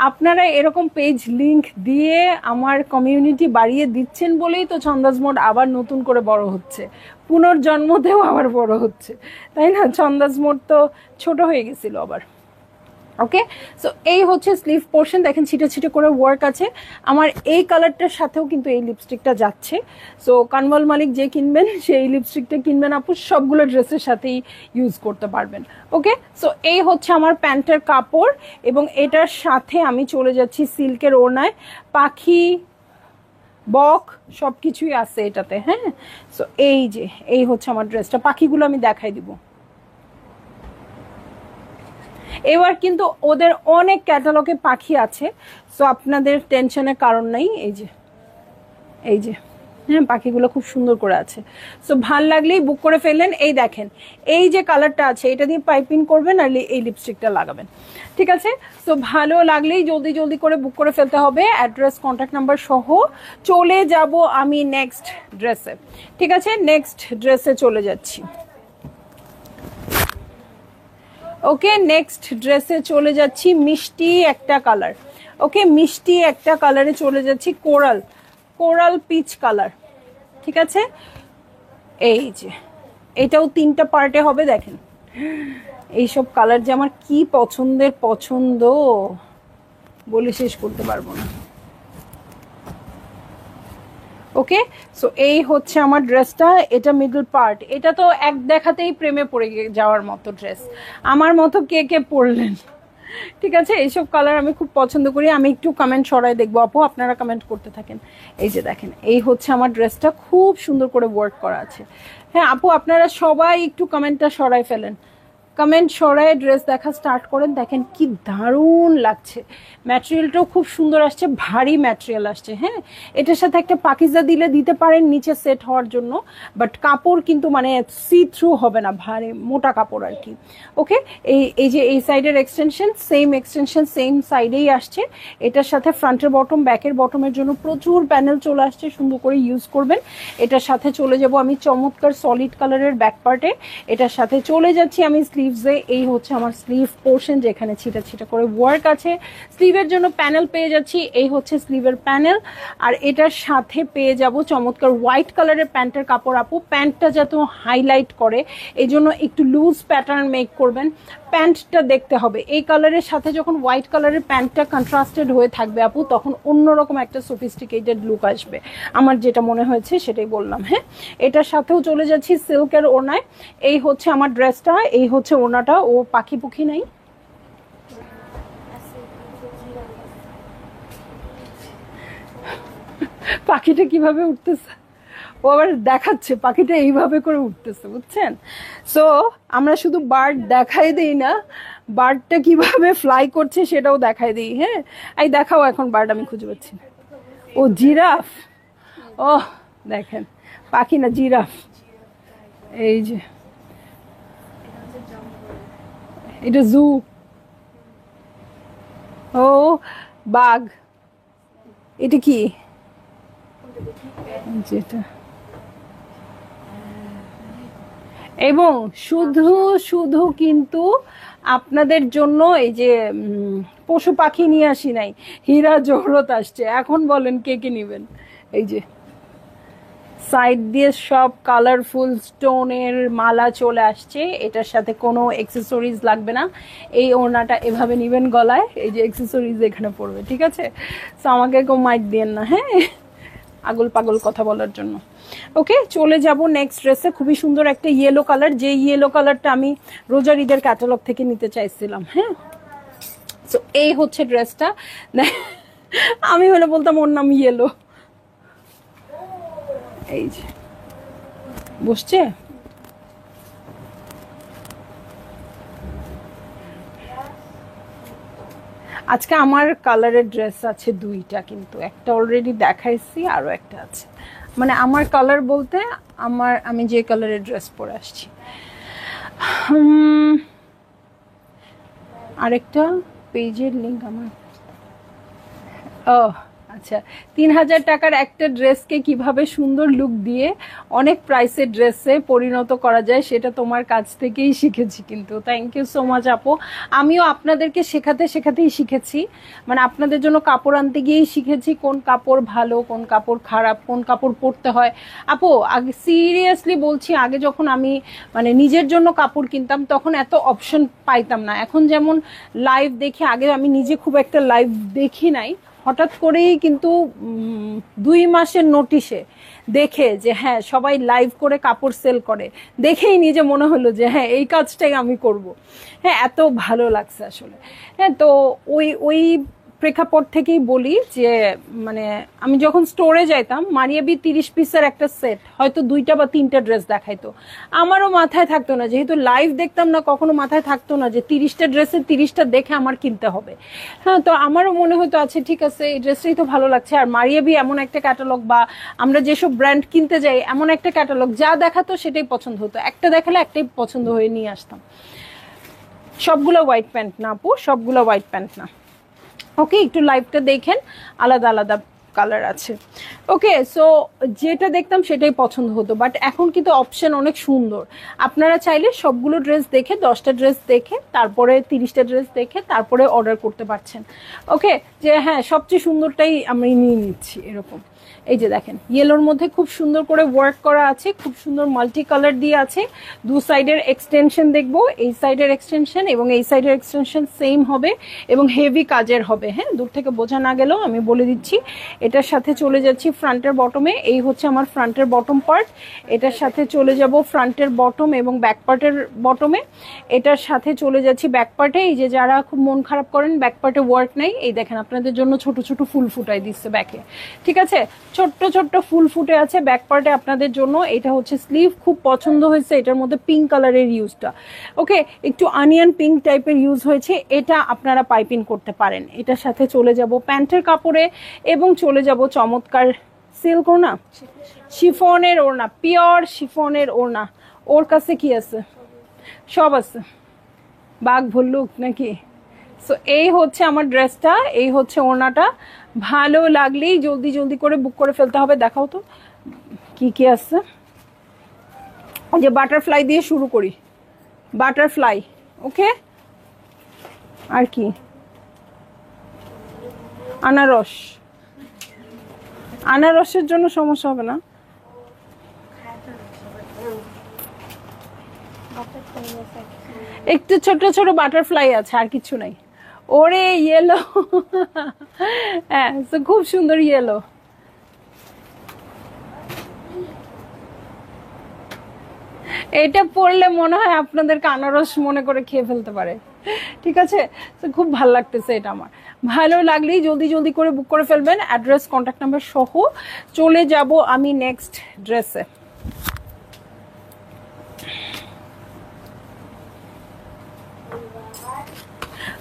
S1: আপনারা এরকম পেজ লিঙ্ক দিয়ে আমার কমিউনিটি বাড়িয়ে দিচ্ছেন বলেই তো ছন্দাজ মোড আবার নতুন করে বড় হচ্ছে, পুনর্জন্মতেও আবার বড় হচ্ছে, তাই না? ছন্দাজ মোড তো ছোট হয়ে গেছিল আবার। ওকে, সো এই হচ্ছে স্লিভ পোর্শন, দেখেন ছিটে করে ওয়ার্ক আছে। আমার এই কালারটার সাথেও কিন্তু এই লিপস্টিকটা যাচ্ছে। সো কানওয়াল মালিক যে কিনবেন সেই লিপস্টিকটা কিনবেন আপু, সবগুলো ড্রেসের সাথেই ইউজ করতে পারবেন। ওকে, সো এই হচ্ছে আমার প্যান্টের কাপড়, এবং এটার সাথে আমি চলে যাচ্ছি সিল্কের ওড়নায়। পাখি বক সব কিছুই আছে এটাতে। হ্যাঁ, সো এই হচ্ছে আমার ড্রেসটা। পাখিগুলো আমি দেখাই দিব। এবার কিন্তু ওদের অনেক ক্যাটালগে পাখি আছে, সো আপনাদের টেনশনের কারণ নাই। এই যে হ্যাঁ, পাখিগুলো খুব সুন্দর করে আছে। সো ভাল লাগলেই বুক করে ফেললেন। এই দেখেন, এই যে কালারটা আছে এটা দিয়ে পাইপিং করবেন আর এই লিপস্টিকটা লাগাবেন। ঠিক আছে, সো ভালো লাগলেই জলদি করে বুক করে ফেলতে হবে। অ্যাড্রেস, কন্ট্যাক্ট নাম্বার সহ চলে যাব আমি নেক্সট ড্রেসে। ঠিক আছে, নেক্সট ড্রেসে চলে যাচ্ছি। ওকে, নেক্সট ড্রেসে চলে যাচ্ছি। মিষ্টি একটা কালার। ওকে, মিষ্টি একটা কালারে চলে যাচ্ছি। Coral peach colour. ঠিক আছে, এই যে এটাও 3টা পার্টে হবে। দেখেন এইসব কালার যে আমার কি পছন্দ বলে শেষ করতে পারবো না। ওকে, সো এই হচ্ছে আমার ড্রেসটা। এটা মিডল পার্ট। এটা তো এক দেখাতেই প্রেমে পড়ে যাওয়ার মতো ড্রেস। আমার মতো কে পরলেন? ঠিক আছে, এইসব কালার আমি খুব পছন্দ করি। আমি একটু কমেন্ট সরাই দেখবো আপু, আপনারা কমেন্ট করতে থাকেন। এই যে দেখেন, এই হচ্ছে আমার ড্রেসটা, খুব সুন্দর করে ওয়ার্ক করা আছে। হ্যাঁ আপু, আপনারা সবাই একটু কমেন্টটা সরাই ফেলেন, কমেন্ট সরাই ড্রেস দেখা স্টার্ট করেন। দেখেন কি দারুণ লাগছে, ম্যাটেরিয়ালটাও খুব সুন্দর আসছে, ভারী ম্যাটেরিয়াল আসছে। হ্যাঁ, এটার সাথে একটা পাকিজা দিতে পারেন নিচে সেট হওয়ার জন্য, বাট কাপড় কিন্তু মানে সি থ্রু হবে না, ভারী মোটা কাপড় আর কি। ওকে, এই যে এই সাইডের এক্সটেনশন সেম সাইডেই আসছে। এটার সাথে ফ্রন্টের বটম, ব্যাকের বটমের জন্য প্রচুর প্যানেল চলে আসছে, সুন্দর করে ইউজ করবেন। এটার সাথে চলে যাব আমি চমৎকার সলিড কালারের ব্যাক পার্টে। এটার সাথে চলে যাচ্ছি আমি স্লিভসে। এই হচ্ছে আমার স্লিভ পোর্শন, যেখানে ছিটা করে ওয়ার্ক আছে। স্লিভের জন্য প্যানেল পেয়ে যাচ্ছি, এই হচ্ছে স্লিভের প্যানেল। আর এটার সাথে পেয়ে যাব চমৎকার হোয়াইট কালারের প্যান্টের কাপড় আপু। প্যান্টটা যাতে হাইলাইট করে এই জন্য একটু লুজ প্যাটার্ন মেক করবেন। প্যান্টটা দেখতে হবে, এই কালারের সাথে যখন হোয়াইট কালারের প্যান্টটা কন্ট্রাস্টেড হয়ে থাকবে আপু, তখন অন্যরকম একটা সোফিস্টিকেটেড লুক আসবে। আমার যেটা মনে হয়েছে সেটাই বললাম। হ্যাঁ, এটার সাথেও চলে যাচ্ছি সিল্কের ওড়নায়। এই হচ্ছে আমার ড্রেসটা, এই হচ্ছে ওড়নাটা। ও পাখি পুখি নাই, পাখিটা কিভাবে উঠতেছে ও আবার দেখাচ্ছে, পাখিটা এইভাবে করে উঠতেছে, বুঝছেন? সো আমরা শুধু বার্ড দেখাই দিই না, বার্ডটা কিভাবে ফ্লাই করছে সেটাও দেখাই দিই। হ্যাঁ, এই দেখাও এখন বার্ড, আমি খুঁজে পাচ্ছি না। ও জিরাফ, ও দেখেন, পাখি না জিরাফ। এই যে এটা জু, ও বাঘ। এটা কি? যেটা এবং শুধু কিন্তু আপনাদের জন্য এই যে পশু পাখি নিয়ে আসি নাই, হীরা জহরত আসছে। এখন বলেন কে নিবেন? এই যে সাইড দিয়ে সব কালারফুল স্টোনের মালা চলে আসছে, এটার সাথে কোনো অ্যাক্সেসরিজ লাগবে না। এই ওড়নাটা এভাবে নেবেন গলায়, এই যে অ্যাক্সেসরিজ এখানে পড়বে, ঠিক আছে? সো আমাকে কেউ মাইক দিয়েন না, হ্যাঁ, আগল পাগল কথা বলার জন্য। ওকে, চলে যাব নেক্সট ড্রেসে। খুবই সুন্দর একটা ইয়েলো কালার, যে ইয়েলো কালারটা আমি রোজার ঈদের ক্যাটালগ থেকে নিতে চাইছিলাম। হ্যাঁ, সো এই হচ্ছে ড্রেসটা। আমি হলে বলতাম ওর নাম ইয়েলো। এই যে বসছে, আজকে আমার কালারের ড্রেস আছে দুইটা, কিন্তু একটা অলরেডি দেখাইছি, আরো একটা আছে। মানে আমার কালার বলতে আমি যে কালারের ড্রেস পরে আসছি। আরেকটা পেজের লিঙ্ক আমার, ও আচ্ছা, 3000 টাকার একটা ড্রেসকে কিভাবে সুন্দর লুক দিয়ে অনেক প্রাইসের ড্রেসে পরিণত করা যায় সেটা তোমার কাছ থেকেই শিখেছি। কিন্তু থ্যাংক ইউ সো মাচ আপু। আমিও আপনাদেরকে শেখাতেই শিখেছি, মানে আপনাদের জন্য কাপড় আনতে গিয়েই শিখেছি কোন কাপড় ভালো, কোন কাপড় খারাপ, কোন কাপড় পরতে হয়। আপু আগে সিরিয়াসলি বলছি, আগে যখন আমি মানে নিজের জন্য কাপড় কিনতাম তখন এত অপশন পাইতাম না। এখন যেমন লাইভ দেখি, আগে আমি নিজে খুব একটা লাইভ দেখি নাই, হঠাৎ করেই কিন্তু 2 মাসের নোটিশে দেখে যে হ্যাঁ সবাই লাইভ করে কাপড় সেল করে, দেখেই নিজে মনে হলো যে হ্যাঁ এই কাজটাই আমি করব। হ্যাঁ, এত ভালো লাগছে আসলে। হ্যাঁ, তো ওই প্রেক্ষাপট থেকেই বলি যে মানে আমি যখন স্টোরে যাইতাম, মারিয়াবি 30 পিসের একটা সেট হয়তো 2টা বা 3টা ড্রেস দেখাইতো, আমারও মাথায় থাকতো না, যেহেতু লাইভ দেখতাম না, কখনো মাথায় থাকতো না যে 30টা ড্রেসের 30টা দেখে আমার কিনতে হবে। হ্যাঁ, তো আমারও মনে হতো আচ্ছা ঠিক আছে, এই ড্রেসটাই তো ভালো লাগছে। আর মারিয়াবি এমন একটা ক্যাটালগ, বা আমরা যেসব ব্র্যান্ড কিনতে যাই এমন একটা ক্যাটালগ, যা দেখাতো সেটাই পছন্দ হতো, একটা দেখালে একটাই পছন্দ হয়ে নিয়ে আসতাম। সবগুলো হোয়াইট প্যান্ট না আপু, সবগুলো হোয়াইট প্যান্ট না। ওকে, একটু লাইভটা দেখেন, আলাদা আলাদা কালার আছে। ওকে, সো যেটা দেখতাম সেটাই পছন্দ হতো, বাট এখন কিন্তু অপশন অনেক সুন্দর। আপনারা চাইলে সবগুলো ড্রেস দেখে, 10টা ড্রেস দেখে, তারপরে 30টা ড্রেস দেখে তারপরে অর্ডার করতে পারছেন। ওকে, যে হ্যাঁ সবচেয়ে সুন্দরটাই আমি নিয়ে নিচ্ছি এরকম। এই যে দেখেন, ইয়েলোর মধ্যে খুব সুন্দর করে ওয়ার্ক করা আছে, খুব সুন্দর মাল্টি কালার দিয়ে আছে। দু সাইডের এক্সটেনশন দেখবো, এই সাইডের এক্সটেনশন এবং এই সাইডের এক্সটেনশন সেম হবে এবং হেভি কাজের হবে। হ্যাঁ, দূর থেকে বোঝা না গেলেও আমি বলে দিচ্ছি। এটার সাথে চলে যাচ্ছি ফ্রন্টের বটমে, এই হচ্ছে আমার ফ্রন্টের বটম পার্ট। এটার সাথে চলে যাব ফ্রন্টের বটম এবং ব্যাক পার্টের বটমে। এটার সাথে চলে যাচ্ছি ব্যাক পার্টে। এই যে যারা খুব মন খারাপ করেন ব্যাক পার্টে ওয়ার্ক নাই, এই দেখেন আপনাদের জন্য ছোট ছোট ফুল ফুটাই দিচ্ছে ব্যাকে, ঠিক আছে? ছোট্ট ছোট্ট ফুল ফুটে আছে ব্যাক পার্টে আপনাদের জন্য। এটা হচ্ছে স্লিভ, খুব পছন্দ হয়েছে এটার মধ্যে পিঙ্ক কালারের ইউজটা। ওকে, একটু অনিয়ন পিঙ্ক টাইপের ইউজ হয়েছে, এটা আপনারা পাইপিং করতে পারেন। এটার সাথে চলে যাব প্যান্টের কাপড়ে এবং চলে যাব চমৎকার সিল্ক ওড়না, শিফনের ওড়না, পিওর শিফনের ওড়না। ওর কাছে কি আছে? সব আছে, বাঘ ভল্লুক নাকি? সো এই হচ্ছে আমার ড্রেসটা, এই হচ্ছে ওড়নাটা। ভালো লাগলেই জলদি জলদি করে বুক করে ফেলতে হবে। দেখাও তো কি কি আছে। যে বাটারফ্লাই দিয়ে শুরু করি, বাটারফ্লাই। ওকে, আর কি? আনারস, আনারসের জন্য সমস্যা হবে না। একটু ছোট ছোট বাটারফ্লাই আছে, আর কিছু নাই। ওরে ইয়েলো, হ্যাঁ খুব সুন্দর ইয়েলো। এটা পরলে মনে হয় আপনাদেরকে আনারস মনে করে খেয়ে ফেলতে পারে, ঠিক আছে? তো খুব ভালো লাগতেছে এটা আমার। ভালো লাগলেই জলদি জলদি করে বুক করে ফেলবেন, অ্যাড্রেস কন্ট্যাক্ট নাম্বার সহ। চলে যাব আমি নেক্সট ড্রেসে।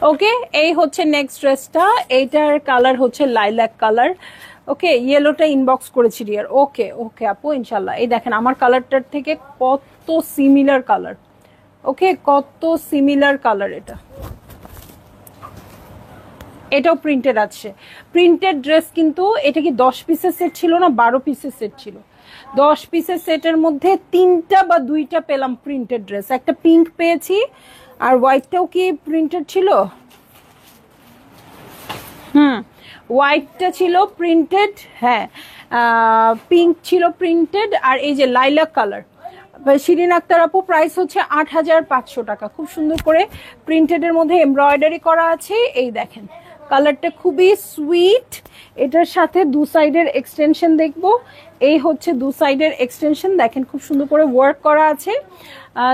S1: ওকে, এই হচ্ছে নেক্সট ড্রেসটা। এইটার কালার হচ্ছে লাইলাক কালার। ওকে, ইয়েলোটা ইনবক্স করেছি ডিয়ার। ওকে ওকে আপু, ইনশাল্লাহ। এই দেখেন আমার কালারটার থেকে কত সিমিলার কালার। ওকে, কত সিমিলার কালার এটা। এটাও প্রিন্টেড আছে, প্রিন্টেড ড্রেস। কিন্তু এটা কি 10 পিসের সেট ছিল না 12 পিসের সেট ছিল? 10 পিসের সেটের মধ্যে 3টা বা 2টা পেলাম প্রিন্টেড ড্রেস। একটা পিঙ্ক পেয়েছি, আর হোয়াইটটাও কি প্রিন্টেড ছিল? হোয়াইটটা ছিল প্রিন্টেড। হ্যাঁ, পিঙ্ক ছিল প্রিন্টেড, আর এই যে লাইলাক কালার। শিরিন আক্তার আপু, প্রাইস হচ্ছে ৮৫০০ টাকা। খুব সুন্দর করে প্রিন্টেডের মধ্যে এমব্রয়ডারি করা আছে। এই দেখেন কালারটা খুবই সুইট। এটার সাথে দু সাইডের এক্সটেনশন দেখবো। এই হচ্ছে দু সাইডের এক্সটেনশন, দেখেন খুব সুন্দর করে ওয়ার্ক করা আছে।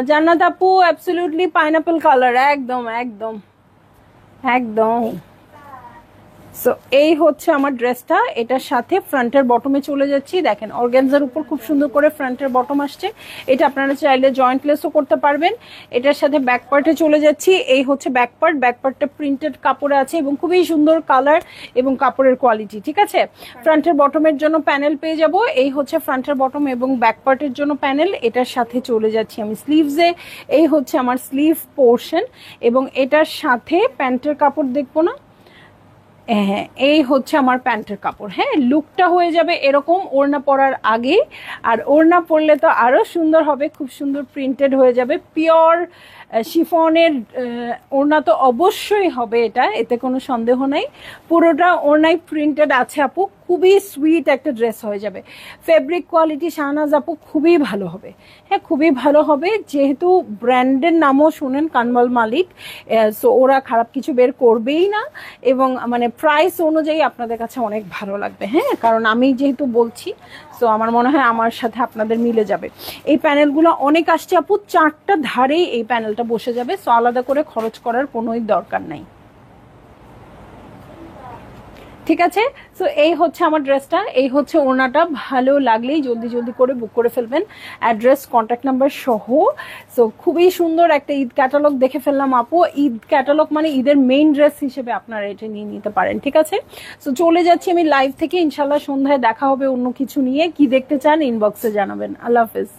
S1: জান্নাত আপু, অ্যাবসলিউটলি পাইনাপল কালার, একদম একদম একদম। সো এই হচ্ছে আমার ড্রেসটা। এটার সাথে ফ্রন্টের বটমে চলে যাচ্ছি। দেখেন অর্গানজার উপর খুব সুন্দর করে ফ্রন্টের বটম আসছে। এটা আপনারা চাইলে জয়েন্টলেসও করতে পারবেন। এটার সাথে ব্যাক পার্টে চলে যাচ্ছি। এই হচ্ছে ব্যাক পার্ট। ব্যাক পার্টটা প্রিন্টেড কাপড়ে আছে এবং খুবই সুন্দর কালার এবং কাপড়ের কোয়ালিটি, ঠিক আছে। ফ্রন্টের বটমের জন্য প্যানেল পেয়ে যাব। এই হচ্ছে ফ্রন্টের বটম এবং ব্যাক পার্টের জন্য প্যানেল। এটার সাথে চলে যাচ্ছি আমি স্লিভসে। এই হচ্ছে আমার স্লিভ পোর্শন এবং এটার সাথে প্যান্টের কাপড় দেখবো না, হ্যাঁ এই হচ্ছে আমার প্যান্টের কাপড়। হ্যাঁ, লুকটা হয়ে যাবে এরকম ওড়না পরার আগে, আর ওড়না পরলে তো আরো সুন্দর হবে, খুব সুন্দর প্রিন্টেড হয়ে যাবে। পিওর শিফনের ওড়না তো অবশ্যই হবে এটা, এতে কোনো সন্দেহ নাই। পুরোটা ওড়নায় প্রিন্টেড আছে আপু, খুবই সুইট একটা ড্রেস হয়ে যাবে। ফেব্রিক কোয়ালিটি শাহনাজ আপু খুবই ভালো হবে। হ্যাঁ, খুবই ভালো হবে, যেহেতু ব্র্যান্ডের নামও শুনেন কানমল মালিক, সো ওরা খারাপ কিছু বের করবেই না এবং মানে প্রাইস অনুযায়ী আপনাদের কাছে অনেক ভালো লাগবে। হ্যাঁ, কারণ আমি যেহেতু বলছি, সো আমার মনে হয় আমার সাথে আপনাদের মিলে যাবে। এই প্যানেলগুলো অনেক আসছে আপু, 4টা ধারেই এই প্যানেলটা বসে যাবে, সো আলাদা করে খরচ করার কোনোই দরকার নাই, ঠিক আছে। সো এই হচ্ছে আমার ড্রেসটা, এই হচ্ছে ওড়নাটা। ভালো লাগলেই জলদি জলদি করে বুক করে ফেলবেন, অ্যাড্রেস কন্ট্যাক্ট নাম্বার সহ। সো খুবই সুন্দর একটা ঈদ ক্যাটালগ দেখে ফেললাম আপু। ঈদ ক্যাটালগ মানে ঈদের মেইন ড্রেস হিসেবে আপনারা এটা নিয়ে নিতে পারেন, ঠিক আছে। সো চলে যাচ্ছি আমি লাইভ থেকে, ইনশাল্লাহ সন্ধ্যায় দেখা হবে অন্য কিছু নিয়ে। কি দেখতে চান ইনবক্সে জানাবেন। আল্লাহ হাফেজ।